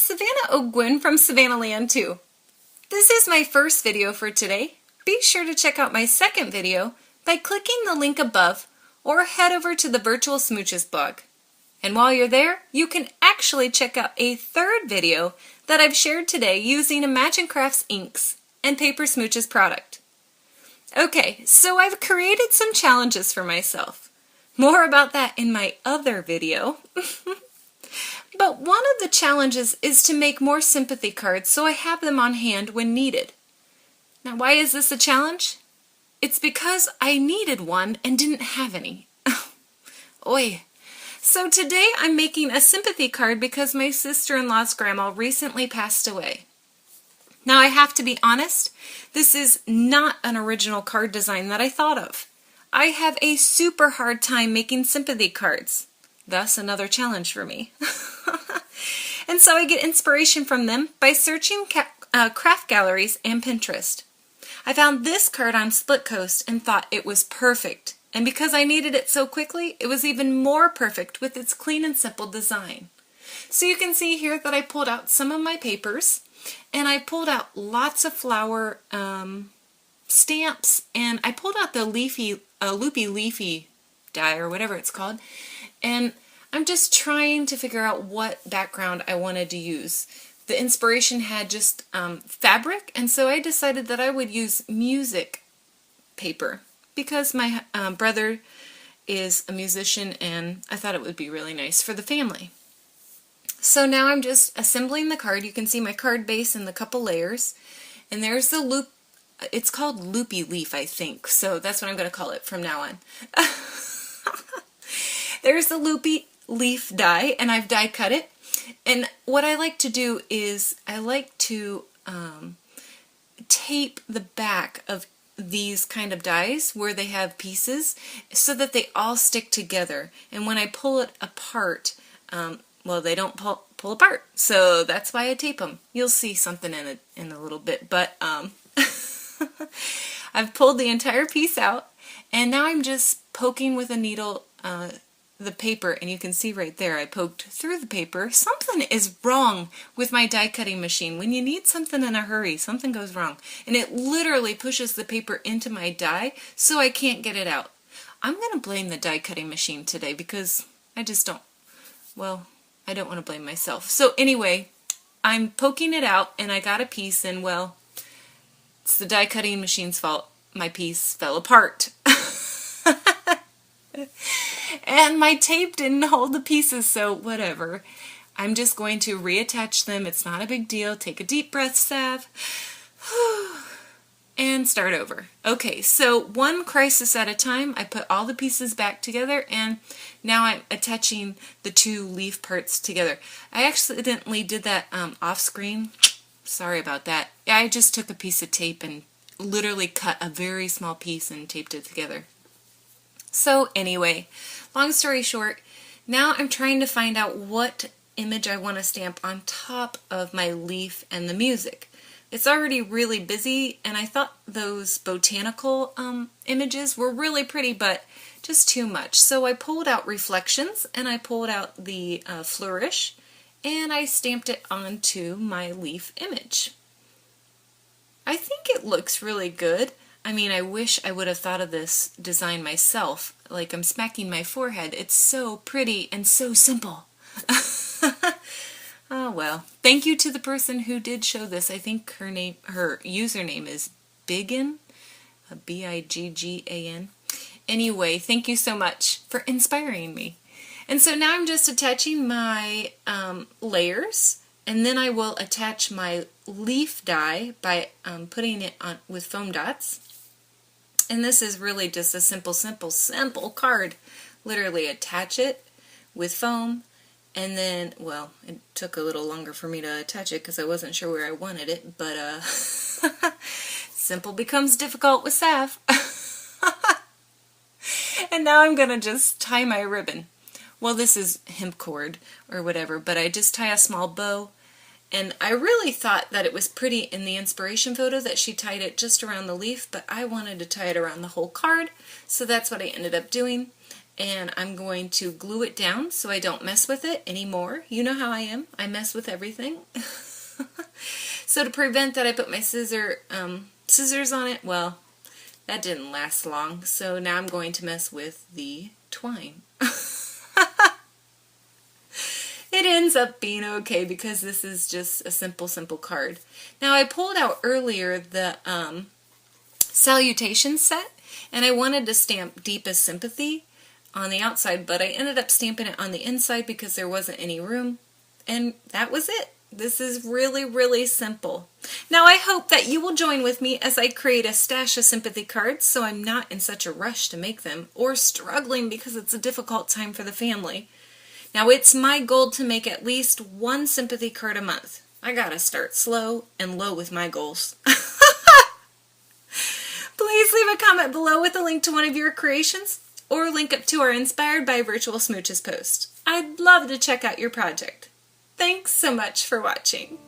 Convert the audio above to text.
it's Savannah Ogwin from Savannahland 2. This is my first video for today. Be sure to check out my second video by clicking the link above or head over to the Virtual Smooches blog. And while you're there, you can actually check out a third video that I've shared today using Imagine Crafts inks and Paper Smooches product. Okay, so I've created some challenges for myself. More about that in my other video. But one of the challenges is to make more sympathy cards so I have them on hand when needed. Now, why is this a challenge? It's because I needed one and didn't have any. Oy. So today I'm making a sympathy card because my sister-in-law's grandma recently passed away. Now I have to be honest, this is not an original card design that I thought of. I have a super hard time making sympathy cards. Thus another challenge for me. And so I get inspiration from them by searching craft galleries and Pinterest. I found this card on Splitcoast and thought it was perfect. And because I needed it so quickly, it was even more perfect with its clean and simple design. So you can see here that I pulled out some of my papers, and I pulled out lots of flower stamps, and I pulled out the loopy leafy die, or whatever it's called, and I'm just trying to figure out what background I wanted to use. The inspiration had just fabric, and so I decided that I would use music paper because my brother is a musician and I thought it would be really nice for the family. So now I'm just assembling the card. You can see my card base and the couple layers, and there's the loop. It's called loopy leaf, I think, so that's what I'm going to call it from now on. There's the loopy leaf die, and I've die cut it. And what I like to do is I like to tape the back of these kind of dies where they have pieces so that they all stick together. And when I pull it apart, well, they don't pull apart. So that's why I tape them. You'll see something in a little bit. But I've pulled the entire piece out, and now I'm just poking with a needle the paper, and you can see right there I poked through the paper. Something is wrong with my die cutting machine. When you need something in a hurry, something goes wrong, and it literally pushes the paper into my die so I can't get it out. I'm going to blame the die cutting machine today because I just don't, well, I don't want to blame myself. So anyway, I'm poking it out and I got a piece, and well, it's the die cutting machine's fault. My piece fell apart. And my tape didn't hold the pieces, so whatever. I'm just going to reattach them. It's not a big deal. Take a deep breath, Sav. And start over. Okay, so one crisis at a time. I put all the pieces back together, and now I'm attaching the two leaf parts together. I accidentally did that off screen. Sorry about that. I just took a piece of tape and literally cut a very small piece and taped it together. So anyway, long story short, now I'm trying to find out what image I want to stamp on top of my leaf and the music. It's already really busy, and I thought those botanical images were really pretty, but just too much. So I pulled out Reflections, and I pulled out the Flourish, and I stamped it onto my leaf image. I think it looks really good. I mean, I wish I would have thought of this design myself. Like I'm smacking my forehead. It's so pretty and so simple. Oh well. Thank you to the person who did show this. I think her username is Biggan, B-I-G-G-A-N. Anyway, thank you so much for inspiring me. And so now I'm just attaching my layers, and then I will attach my leaf die by putting it on with foam dots. And this is really just a simple card. Literally attach it with foam, and then, well, it took a little longer for me to attach it because I wasn't sure where I wanted it, but simple becomes difficult with Sav. And now I'm going to just tie my ribbon. Well, this is hemp cord or whatever, but I just tie a small bow. And I really thought that it was pretty in the inspiration photo that she tied it just around the leaf, but I wanted to tie it around the whole card, so that's what I ended up doing. and I'm going to glue it down so I don't mess with it anymore. You know how I am. I mess with everything. So to prevent that, I put my scissors on it. Well, that didn't last long, so now I'm going to mess with the twine. It ends up being okay because this is just a simple card. Now I pulled out earlier the salutation set, and I wanted to stamp Deepest Sympathy on the outside, but I ended up stamping it on the inside because there wasn't any room, and that was it. This is really, really simple. Now I hope that you will join with me as I create a stash of sympathy cards so I'm not in such a rush to make them or struggling because it's a difficult time for the family. Now it's my goal to make at least one sympathy card a month. I gotta start slow and low with my goals. Please leave a comment below with a link to one of your creations or a link up to our Inspired by Virtual Smooches post. I'd love to check out your project. Thanks so much for watching.